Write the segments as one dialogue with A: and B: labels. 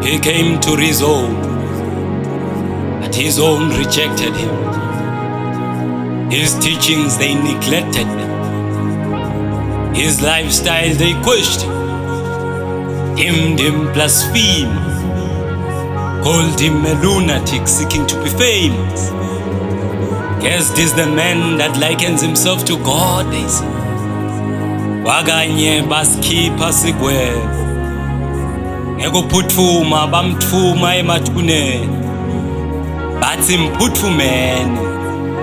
A: He came to his own, but his own rejected him. His teachings they neglected. His lifestyle they questioned. Deemed him blasphemous. Called him a lunatic seeking to be famous. Guess this the man that likens himself to God, they say. Wakanye baskipha sigwebo. Ngekuphuthuma bamthuma emathuneni. Bathi mphuthumene,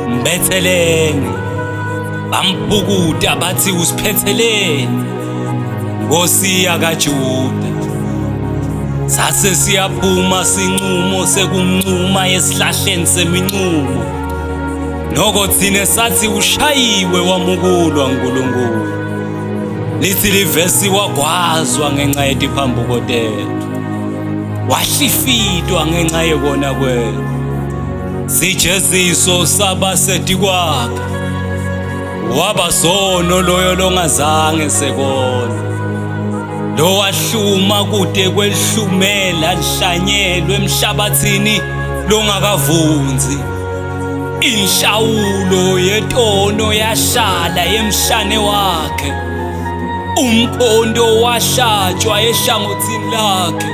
A: mbethelene. Bambhukuda bathi usiphethelene. Nkosi yakaJuda. Sase siyaphuma sinqumo sekumncuma esihlahleni seminqumo. Noko thine sathi ushayiwe wamukulwa uNkulunkulu. Lithi livesi wagwazwa ngenxa yetiphambuko tethu. Wahlifidwa ngenxa yekona kwethu. Sijeziso sabaseti kwakhe. Wabasono loyo longazange sekona. Lo wahluma kude kwelihlumela lihlanyelwe emhlabathini longakavunzi. Inhlawulo yetono yashala emhlane wakhe. Umkhondo wahlatshwa ehlangothini lakhe.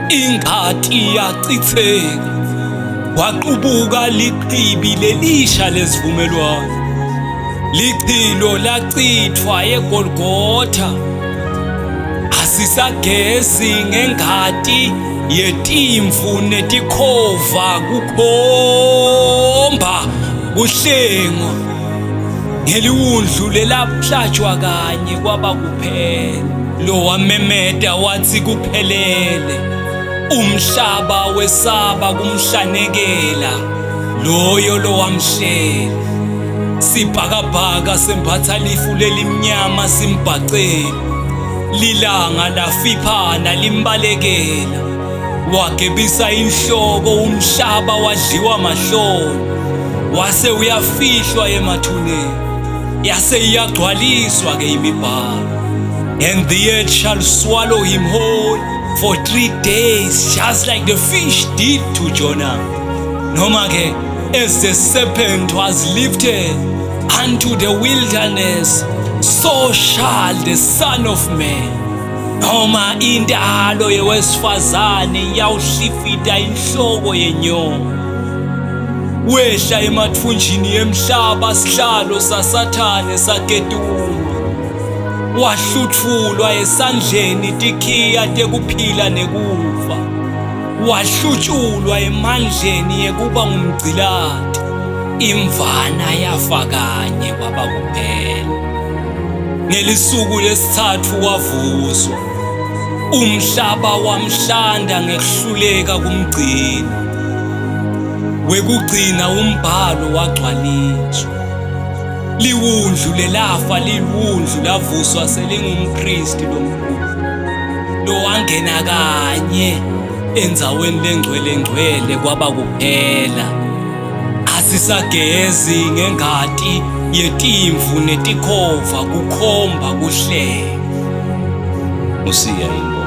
A: Ingati yachitheka. Waqubuka liqibi lelisha lesivumelwano. Lichilo lachithwa eGolgotha. Asisagezi ngengati yetimfu netikhova kukhomba kuhlengwa. Ngeliwundlu lelaplatshwa kanye kwaba kuphela. Lo wamemeda wathi kuphelele. Umhlaba wesaba kumhlanekela. Loyo lo wamhlela. Sibhakabhaka sembatha lifu lelimnyama simbhacela. Lilanga lafiphana limbalekela. Wagebisa inhloko umhlaba wadliwa mahloni. Wase uyafihlwa emathuneni. Yase iyagcwaliswa ke imibhalo. And the earth shall swallow him whole for 3 days, just like the fish did to Jonah. Noma ke, as the serpent was lifted unto the wilderness, so shall the Son of Man. Noma indalo yewesifazane iyawuhlifida inhloko yenyoni. Wehla emathunjini emhlaba sihlalo saSathane saketuka. Wahluthulwa esandleni tikhiya tekuphila nekufa. Wahlutshulwa emandleni yekuba ngumgcilati. Imvana yafa kanye kwaba kuphela. Ngelisuku lesithathu wavuswa. Umhlaba wamhlanda ngekuhluleka kumgcina. Wekugcina umbhalo wagcwaliswa. Liwundlu lelafa liwundlu lavuswa selingumKristu lomkhulu. Lo wangena kanye endzaweni lengcwele kwaba kuphela. Asisagezi ngengati yetimvu netikhova kukhomba kuhleka. Usiya inkosi.